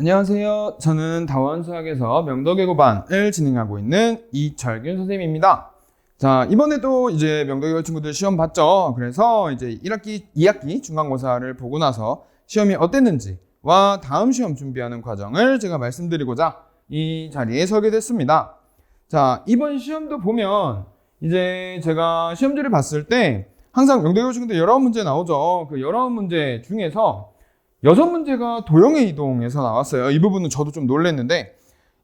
안녕하세요. 저는 다원수학에서 명덕외고반을 진행하고 있는 이철균 선생님입니다. 자, 이번에도 이제 명덕외고 친구들 시험 봤죠? 그래서 이제 1학기, 2학기 중간고사를 보고 나서 시험이 어땠는지와 다음 시험 준비하는 과정을 제가 말씀드리고자 이 자리에 서게 됐습니다. 자, 이번 시험도 보면 이제 제가 시험지를 봤을 때 항상 명덕외고 친구들 여러 문제 나오죠. 그 여러 문제 중에서 6문제가 도형의 이동에서 나왔어요. 이 부분은 저도 좀 놀랐는데,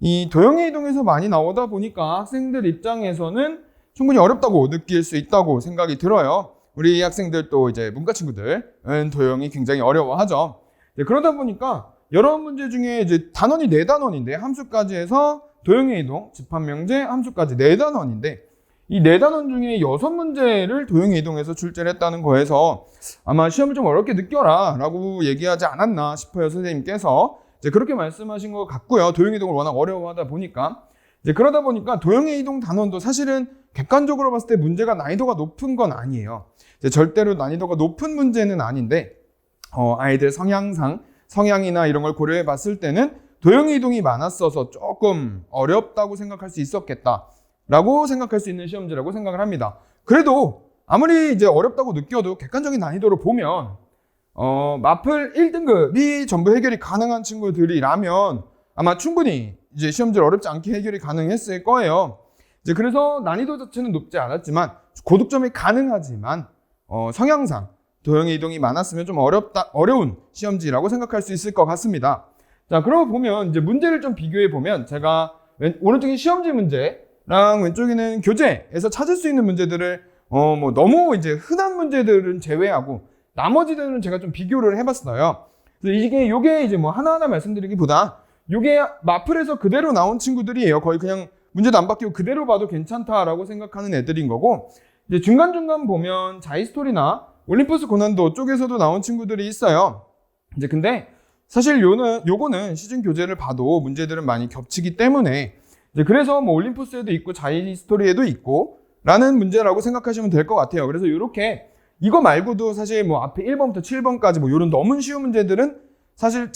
이 도형의 이동에서 많이 나오다 보니까 학생들 입장에서는 충분히 어렵다고 느낄 수 있다고 생각이 들어요. 우리 학생들 또 이제 문과 친구들은 도형이 굉장히 어려워하죠. 그러다 보니까 여러 문제 중에 이제 단원이 4단원인데 함수까지 해서 도형의 이동, 집합명제, 함수까지 4단원인데 이 4단원 중에 6문제를 도형의 이동에서 출제를 했다는 거에서 아마 시험을 좀 어렵게 느껴라 라고 얘기하지 않았나 싶어요. 선생님께서 이제 그렇게 말씀하신 것 같고요. 도형의 이동을 워낙 어려워하다 보니까 이제 그러다 보니까 도형의 이동 단원도 사실은 객관적으로 봤을 때 문제가 난이도가 높은 건 아니에요. 이제 절대로 난이도가 높은 문제는 아닌데 아이들 성향이나 이런 걸 고려해 봤을 때는 도형의 이동이 많았어서 조금 어렵다고 생각할 수 있었겠다 라고 생각할 수 있는 시험지라고 생각을 합니다. 그래도 아무리 이제 어렵다고 느껴도 객관적인 난이도로 보면 마플 1등급이 전부 해결이 가능한 친구들이라면 아마 충분히 이제 시험지를 어렵지 않게 해결이 가능했을 거예요. 이제 그래서 난이도 자체는 높지 않았지만 고득점이 가능하지만 성향상 도형의 이동이 많았으면 좀 어려운 시험지라고 생각할 수 있을 것 같습니다. 자, 그러고 보면 이제 문제를 좀 비교해 보면 제가 오른쪽에 시험지 문제랑 왼쪽에는 교재에서 찾을 수 있는 문제들을 너무 이제 흔한 문제들은 제외하고 나머지들은 제가 좀 비교를 해봤어요. 그래서 요게 이제 하나하나 말씀드리기보다 요게 마플에서 그대로 나온 친구들이에요. 거의 그냥 문제도 안 바뀌고 그대로 봐도 괜찮다라고 생각하는 애들인 거고, 이제 중간중간 보면 자이스토리나 올림푸스 고난도 쪽에서도 나온 친구들이 있어요. 이제 근데 사실 요거는 시중 교재를 봐도 문제들은 많이 겹치기 때문에 이제 그래서 올림푸스에도 있고 자이스토리에도 있고 라는 문제라고 생각하시면 될 것 같아요. 그래서 이렇게 이거 말고도 사실 앞에 1번부터 7번까지 이런 너무 쉬운 문제들은 사실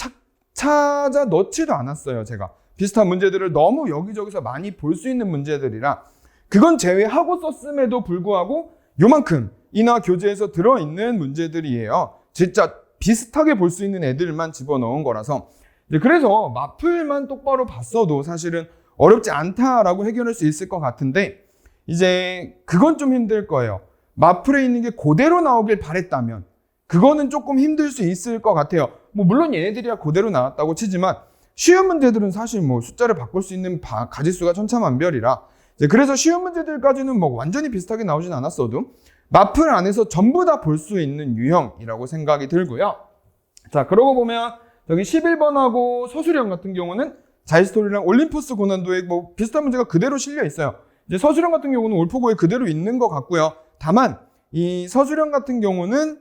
찾아 넣지도 않았어요. 제가 비슷한 문제들을 너무 여기저기서 많이 볼 수 있는 문제들이라 그건 제외하고 썼음에도 불구하고 요만큼이나 교재에서 들어있는 문제들이에요. 진짜 비슷하게 볼 수 있는 애들만 집어넣은 거라서 이제 그래서 마플만 똑바로 봤어도 사실은 어렵지 않다라고 해결할 수 있을 것 같은데 이제 그건 좀 힘들 거예요. 마플에 있는 게 그대로 나오길 바랬다면 그거는 조금 힘들 수 있을 것 같아요. 물론 얘네들이야 그대로 나왔다고 치지만 쉬운 문제들은 사실 숫자를 바꿀 수 있는 가지수가 천차만별이라 이제 그래서 쉬운 문제들까지는 완전히 비슷하게 나오진 않았어도 마플 안에서 전부 다 볼 수 있는 유형이라고 생각이 들고요. 자, 그러고 보면 여기 11번하고 서술형 같은 경우는 자이스토리랑 올림푸스 고난도에 비슷한 문제가 그대로 실려 있어요. 이제 서술형 같은 경우는 올포고에 그대로 있는 것 같고요. 다만 이 서술형 같은 경우는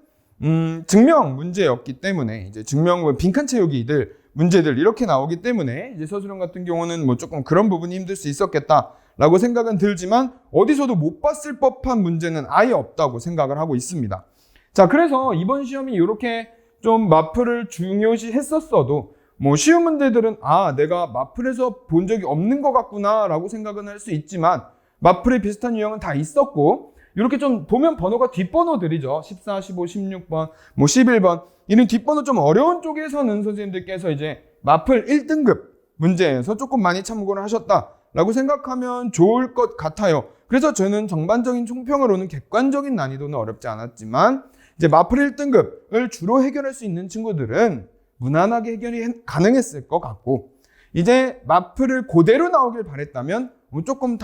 증명 문제였기 때문에 이제 증명 빈칸 채우기들 문제들 이렇게 나오기 때문에 이제 서술형 같은 경우는 조금 그런 부분이 힘들 수 있었겠다라고 생각은 들지만 어디서도 못 봤을 법한 문제는 아예 없다고 생각을 하고 있습니다. 자, 그래서 이번 시험이 이렇게 좀 마플을 중요시 했었어도 쉬운 문제들은 내가 마플에서 본 적이 없는 것 같구나 라고 생각은 할 수 있지만 마플에 비슷한 유형은 다 있었고 이렇게 좀 보면 번호가 뒷번호들이죠. 14, 15, 16번, 11번 이런 뒷번호 좀 어려운 쪽에서는 선생님들께서 이제 마플 1등급 문제에서 조금 많이 참고를 하셨다라고 생각하면 좋을 것 같아요. 그래서 저는 전반적인 총평으로는 객관적인 난이도는 어렵지 않았지만 이제 마플 1등급을 주로 해결할 수 있는 친구들은 무난하게 해결이 가능했을 것 같고 이제 마플을 그대로 나오길 바랬다면 조금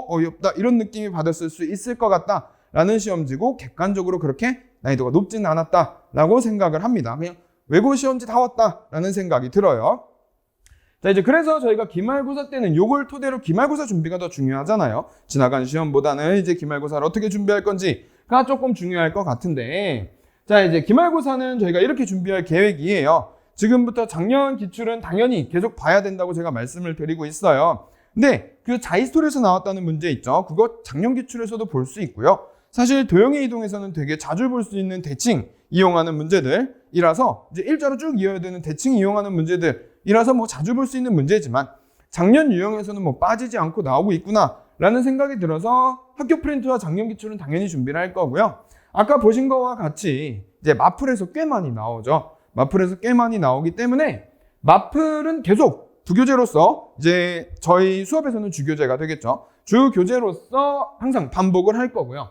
어이없다 이런 느낌이 받았을 수 있을 것 같다 라는 시험지고 객관적으로 그렇게 난이도가 높지는 않았다 라고 생각을 합니다. 그냥 외고 시험지 다 왔다 라는 생각이 들어요. 자, 이제 그래서 저희가 기말고사 때는 요걸 토대로 기말고사 준비가 더 중요하잖아요. 지나간 시험보다는 이제 기말고사를 어떻게 준비할 건지가 조금 중요할 것 같은데, 자, 이제 기말고사는 저희가 이렇게 준비할 계획이에요. 지금부터 작년 기출은 당연히 계속 봐야 된다고 제가 말씀을 드리고 있어요. 근데 그 자이스토리에서 나왔다는 문제 있죠. 그거 작년 기출에서도 볼 수 있고요. 사실 도형의 이동에서는 되게 자주 볼 수 있는 대칭 이용하는 문제들이라서 이제 일자로 쭉 이어야 되는 대칭 이용하는 문제들 이라서 뭐 자주 볼 수 있는 문제지만 작년 유형에서는 뭐 빠지지 않고 나오고 있구나 라는 생각이 들어서 학교 프린트와 작년 기출은 당연히 준비를 할 거고요. 아까 보신 거와 같이 이제 마플에서 꽤 많이 나오죠. 마플에서 꽤 많이 나오기 때문에 마플은 계속 부교재로서 이제 저희 수업에서는 주교재가 되겠죠. 주교재로서 항상 반복을 할 거고요.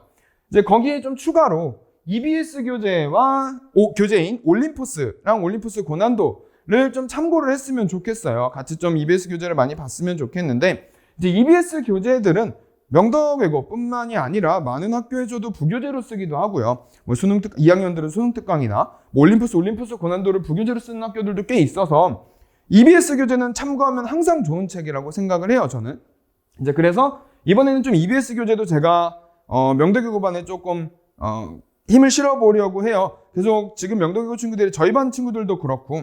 이제 거기에 좀 추가로 EBS 교재와 교재인 올림푸스랑 올림푸스 고난도를 좀 참고를 했으면 좋겠어요. 같이 좀 EBS 교재를 많이 봤으면 좋겠는데, 이제 EBS 교재들은 명덕외고뿐만이 아니라 많은 학교에서도 부교재로 쓰기도 하고요. 뭐 2학년들은 수능 특강이나 뭐 올림푸스 고난도를 부교재로 쓰는 학교들도 꽤 있어서 EBS 교재는 참고하면 항상 좋은 책이라고 생각을 해요, 저는. 이제 그래서 이번에는 좀 EBS 교재도 제가 명덕외고반에 조금 힘을 실어보려고 해요. 계속 지금 명덕외고 친구들이 저희 반 친구들도 그렇고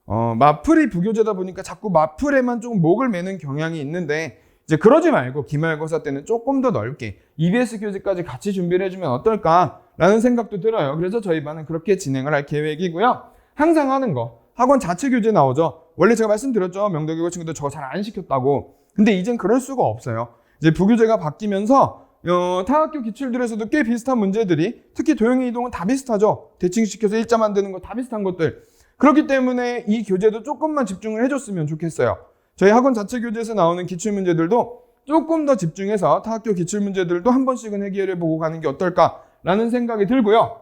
마플이 부교재다 보니까 자꾸 마플에만 조금 목을 매는 경향이 있는데, 이제 그러지 말고 기말고사 때는 조금 더 넓게 EBS 교재까지 같이 준비를 해주면 어떨까라는 생각도 들어요. 그래서 저희 반은 그렇게 진행을 할 계획이고요. 항상 하는 거, 학원 자체 교재 나오죠. 원래 제가 말씀드렸죠. 명덕외고 친구들 저거 잘 안 시켰다고. 근데 이젠 그럴 수가 없어요. 이제 부교재가 바뀌면서 타 학교 기출들에서도 꽤 비슷한 문제들이, 특히 도형의 이동은 다 비슷하죠. 대칭시켜서 일자 만드는 거 다 비슷한 것들. 그렇기 때문에 이 교재도 조금만 집중을 해줬으면 좋겠어요. 저희 학원 자체 교재에서 나오는 기출문제들도 조금 더 집중해서 타 학교 기출문제들도 한 번씩은 해결해보고 가는 게 어떨까라는 생각이 들고요.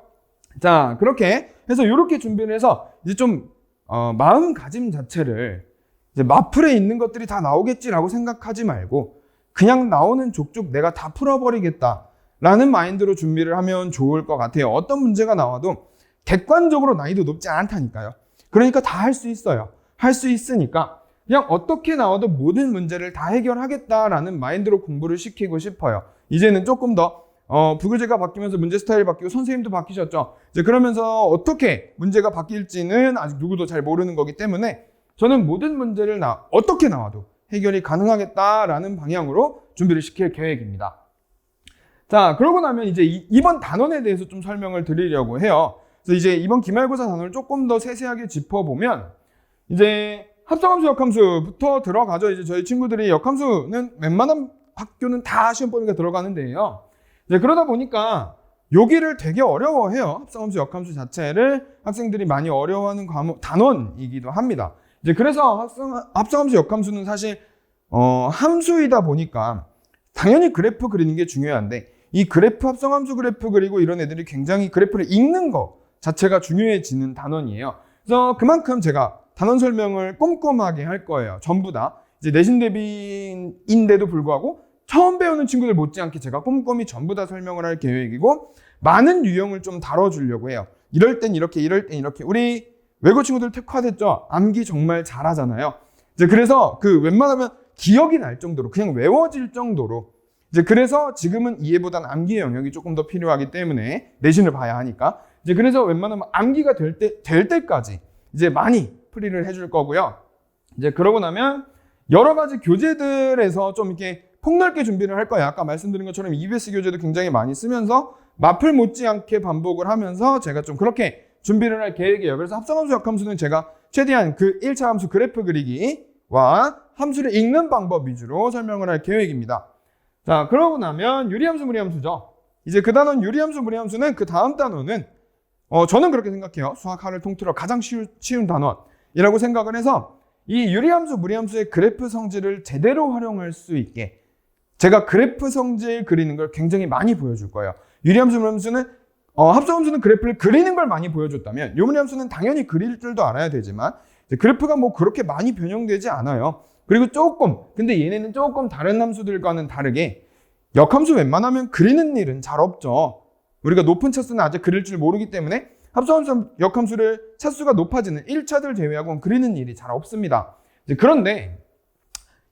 자, 그렇게 해서 이렇게 준비를 해서 이제 좀 마음가짐 자체를 이제 마플에 있는 것들이 다 나오겠지라고 생각하지 말고 그냥 나오는 족족 내가 다 풀어버리겠다라는 마인드로 준비를 하면 좋을 것 같아요. 어떤 문제가 나와도 객관적으로 난이도 높지 않다니까요. 그러니까 다 할 수 있어요. 할 수 있으니까 그냥 어떻게 나와도 모든 문제를 다 해결하겠다라는 마인드로 공부를 시키고 싶어요. 이제는 조금 더 부교재가 바뀌면서 문제 스타일이 바뀌고 선생님도 바뀌셨죠. 이제 그러면서 어떻게 문제가 바뀔지는 아직 누구도 잘 모르는 거기 때문에 저는 모든 문제를 어떻게 나와도 해결이 가능하겠다라는 방향으로 준비를 시킬 계획입니다. 자, 그러고 나면 이제 이번 단원에 대해서 좀 설명을 드리려고 해요. 그래서 이제 이번 기말고사 단원을 조금 더 세세하게 짚어보면 이제 합성함수, 역함수부터 들어가죠. 이제 저희 친구들이 역함수는 웬만한 학교는 다 시험 범위가 들어가는데요. 이제 그러다 보니까 여기를 되게 어려워해요. 합성함수, 역함수 자체를 학생들이 많이 어려워하는 과목 단원이기도 합니다. 이제 그래서 합성함수, 역함수는 사실 함수이다 보니까 당연히 그래프 그리는 게 중요한데, 이 그래프, 합성함수 그래프 그리고 이런 애들이 굉장히 그래프를 읽는 거 자체가 중요해지는 단원이에요. 그래서 그만큼 제가 단원 설명을 꼼꼼하게 할 거예요. 전부 다. 이제 내신 대비인데도 불구하고 처음 배우는 친구들 못지않게 제가 꼼꼼히 전부 다 설명을 할 계획이고, 많은 유형을 좀 다뤄주려고 해요. 이럴 땐 이렇게, 이럴 땐 이렇게. 우리 외고 친구들 특화됐죠? 암기 정말 잘하잖아요. 이제 그래서 웬만하면 기억이 날 정도로, 그냥 외워질 정도로. 이제 그래서 지금은 이해보단 암기 영역이 조금 더 필요하기 때문에 내신을 봐야 하니까. 이제 그래서 웬만하면 암기가 될 때까지 이제 많이 풀이를 해줄 거고요. 이제 그러고 나면 여러 가지 교재들에서 좀 이렇게 폭넓게 준비를 할 거예요. 아까 말씀드린 것처럼 EBS 교재도 굉장히 많이 쓰면서 마플 못지않게 반복을 하면서 제가 좀 그렇게 준비를 할 계획이에요. 그래서 합성함수, 역함수는 제가 최대한 1차 함수 그래프 그리기와 함수를 읽는 방법 위주로 설명을 할 계획입니다. 자, 그러고 나면 유리함수, 무리함수죠. 이제 그 단원 유리함수, 무리함수는 그 다음 단원은 저는 그렇게 생각해요. 수학하를 통틀어 가장 쉬운 단원이라고 생각을 해서 이 유리함수, 무리함수의 그래프 성질을 제대로 활용할 수 있게 제가 그래프 성질 그리는 걸 굉장히 많이 보여줄 거예요. 유리함수, 무리함수는 합성함수는 그래프를 그리는 걸 많이 보여줬다면 유리함수는 당연히 그릴 줄도 알아야 되지만 그래프가 뭐 그렇게 많이 변형되지 않아요. 그리고 근데 얘네는 조금 다른 함수들과는 다르게 역함수 웬만하면 그리는 일은 잘 없죠. 우리가 높은 차수는 아직 그릴 줄 모르기 때문에 합성함수, 역함수를 차수가 높아지는 1차들 제외하고는 그리는 일이 잘 없습니다. 그런데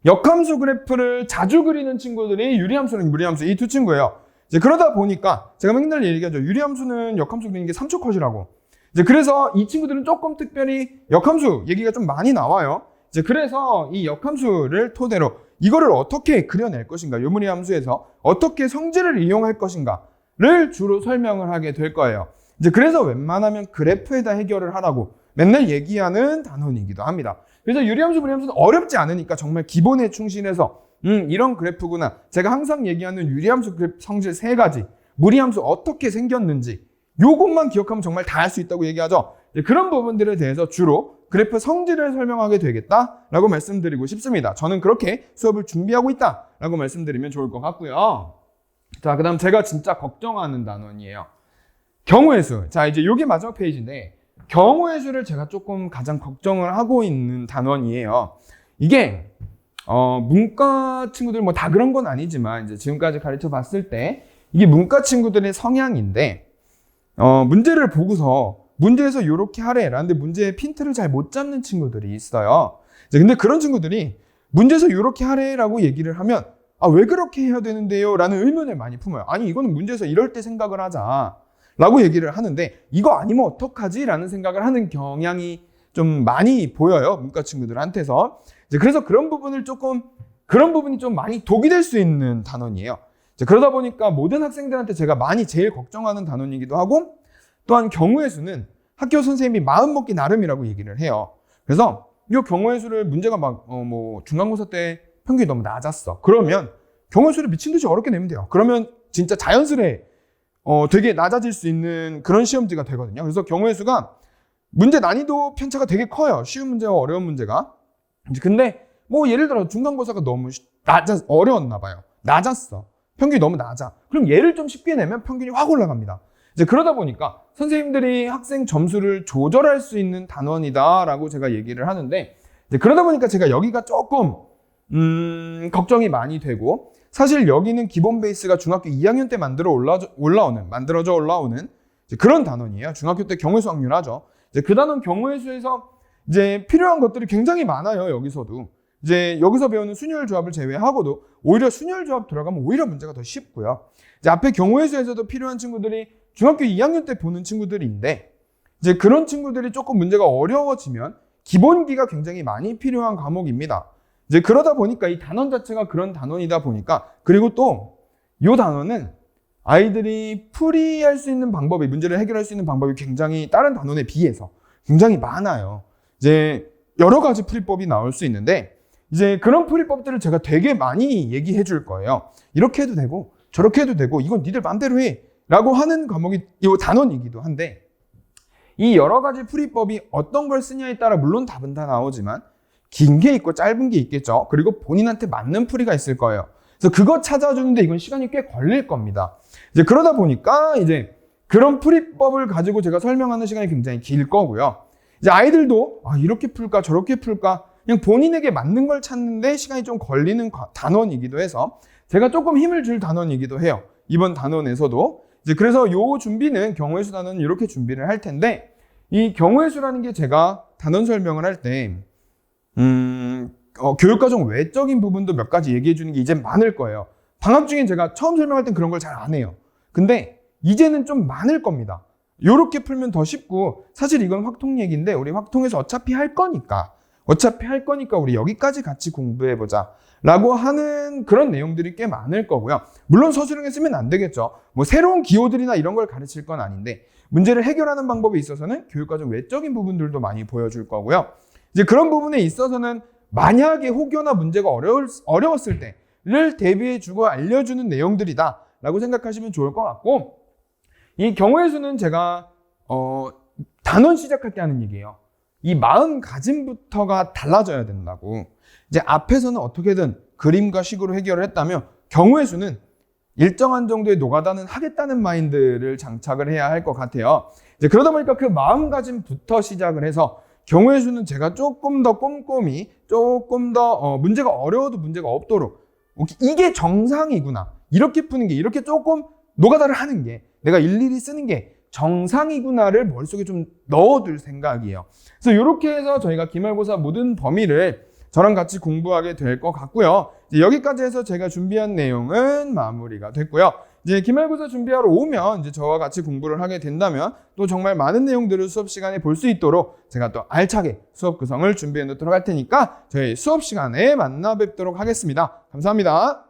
역함수 그래프를 자주 그리는 친구들이 유리함수랑 무리함수 이 두 친구예요. 이제 그러다 보니까 제가 맨날 얘기하죠. 유리함수는 역함수 그리는 게 3초 컷이라고. 이제 그래서 이 친구들은 조금 특별히 역함수 얘기가 좀 많이 나와요. 이제 그래서 이 역함수를 토대로 이거를 어떻게 그려낼 것인가, 유무리함수에서 어떻게 성질을 이용할 것인가를 주로 설명을 하게 될 거예요. 이제 그래서 웬만하면 그래프에다 해결을 하라고 맨날 얘기하는 단원이기도 합니다. 그래서 유리함수, 무리함수는 어렵지 않으니까 정말 기본에 충실해서 이런 그래프구나. 제가 항상 얘기하는 유리함수 그래프 성질 3가지, 무리함수 어떻게 생겼는지 요것만 기억하면 정말 다 할 수 있다고 얘기하죠. 그런 부분들에 대해서 주로 그래프 성질을 설명하게 되겠다라고 말씀드리고 싶습니다. 저는 그렇게 수업을 준비하고 있다라고 말씀드리면 좋을 것 같고요. 자, 그 다음 제가 진짜 걱정하는 단원이에요. 경우의 수. 자, 이제 요게 마지막 페이지인데 경우의 수를 제가 조금 가장 걱정을 하고 있는 단원이에요. 이게 문과 친구들 뭐 다 그런 건 아니지만 이제 지금까지 가르쳐 봤을 때 이게 문과 친구들의 성향인데 문제를 보고서 문제에서 요렇게 하래 라는데 문제의 핀트를 잘 못 잡는 친구들이 있어요. 근데 그런 친구들이 문제에서 요렇게 하래 라고 얘기를 하면 왜 그렇게 해야 되는데요? 라는 의문을 많이 품어요. 아니 이거는 문제에서 이럴 때 생각을 하자 라고 얘기를 하는데 이거 아니면 어떡하지? 라는 생각을 하는 경향이 좀 많이 보여요. 문과 친구들한테서. 그래서 그런 부분이 좀 많이 독이 될 수 있는 단원이에요. 그러다 보니까 모든 학생들한테 제가 많이 제일 걱정하는 단원이기도 하고 또한 경우의 수는 학교 선생님이 마음 먹기 나름이라고 얘기를 해요. 그래서 이 경우의 수를 문제가 중간고사 때 평균이 너무 낮았어. 그러면 경우의 수를 미친 듯이 어렵게 내면 돼요. 그러면 진짜 자연스레 되게 낮아질 수 있는 그런 시험지가 되거든요. 그래서 경우의 수가 문제 난이도 편차가 되게 커요. 쉬운 문제와 어려운 문제가. 근데 예를 들어 중간고사가 너무 어려웠나 봐요. 낮았어. 평균이 너무 낮아. 그럼 얘를 좀 쉽게 내면 평균이 확 올라갑니다. 그러다 보니까 선생님들이 학생 점수를 조절할 수 있는 단원이다라고 제가 얘기를 하는데 그러다 보니까 제가 여기가 조금 걱정이 많이 되고 사실 여기는 기본 베이스가 중학교 2학년 때 만들어져 올라오는 그런 단원이에요. 중학교 때 경우의 수 확률하죠. 그 단원 경우의 수에서 필요한 것들이 굉장히 많아요. 여기서도. 여기서 배우는 순열 조합을 제외하고도 오히려 순열 조합 들어가면 오히려 문제가 더 쉽고요. 앞에 경우의 수에서도 필요한 친구들이 중학교 2학년 때 보는 친구들인데 그런 친구들이 조금 문제가 어려워지면 기본기가 굉장히 많이 필요한 과목입니다. 그러다 보니까 이 단원 자체가 그런 단원이다 보니까 그리고 또 이 단원은 아이들이 풀이할 수 있는 방법이 문제를 해결할 수 있는 방법이 굉장히 다른 단원에 비해서 굉장히 많아요. 여러 가지 풀이법이 나올 수 있는데 그런 풀이법들을 제가 되게 많이 얘기해 줄 거예요. 이렇게 해도 되고 저렇게 해도 되고 이건 니들 맘대로 해 라고 하는 과목이 이 단원이기도 한데 이 여러 가지 풀이법이 어떤 걸 쓰냐에 따라 물론 답은 다 나오지만 긴 게 있고 짧은 게 있겠죠. 그리고 본인한테 맞는 풀이가 있을 거예요. 그래서 그거 찾아주는데 이건 시간이 꽤 걸릴 겁니다. 그러다 보니까 그런 풀이법을 가지고 제가 설명하는 시간이 굉장히 길 거고요. 아이들도 이렇게 풀까 저렇게 풀까 그냥 본인에게 맞는 걸 찾는데 시간이 좀 걸리는 단원이기도 해서 제가 조금 힘을 줄 단원이기도 해요. 이번 단원에서도. 그래서 요 준비는 경우의 수 단원은 이렇게 준비를 할 텐데 이 경우의 수라는 게 제가 단원 설명을 할 때 교육과정 외적인 부분도 몇 가지 얘기해 주는 게 이제 많을 거예요. 방학 중엔 제가 처음 설명할 땐 그런 걸 잘 안 해요. 근데 이제는 좀 많을 겁니다. 요렇게 풀면 더 쉽고 사실 이건 확통 얘기인데 우리 확통에서 어차피 할 거니까 우리 여기까지 같이 공부해보자 라고 하는 그런 내용들이 꽤 많을 거고요. 물론 서술형에 쓰면 안 되겠죠. 새로운 기호들이나 이런 걸 가르칠 건 아닌데 문제를 해결하는 방법에 있어서는 교육과정 외적인 부분들도 많이 보여줄 거고요. 그런 부분에 있어서는 만약에 혹여나 문제가 어려웠을 때를 대비해주고 알려주는 내용들이다 라고 생각하시면 좋을 것 같고 이 경우의 수는 제가 단원 시작할 때 하는 얘기예요. 이 마음가짐부터가 달라져야 된다고. 앞에서는 어떻게든 그림과 식으로 해결을 했다면 경우의 수는 일정한 정도의 노가다는 하겠다는 마인드를 장착을 해야 할 것 같아요. 그러다 보니까 그 마음가짐부터 시작을 해서 경우의 수는 제가 조금 더 꼼꼼히 조금 더 문제가 어려워도 문제가 없도록 이게 정상이구나 이렇게 푸는 게 이렇게 조금 노가다를 하는 게 내가 일일이 쓰는 게 정상이구나를 머릿속에 좀 넣어둘 생각이에요. 그래서 이렇게 해서 저희가 기말고사 모든 범위를 저랑 같이 공부하게 될 것 같고요. 여기까지 해서 제가 준비한 내용은 마무리가 됐고요. 기말고사 준비하러 오면 저와 같이 공부를 하게 된다면 또 정말 많은 내용들을 수업 시간에 볼 수 있도록 제가 또 알차게 수업 구성을 준비해 놓도록 할 테니까 저희 수업 시간에 만나 뵙도록 하겠습니다. 감사합니다.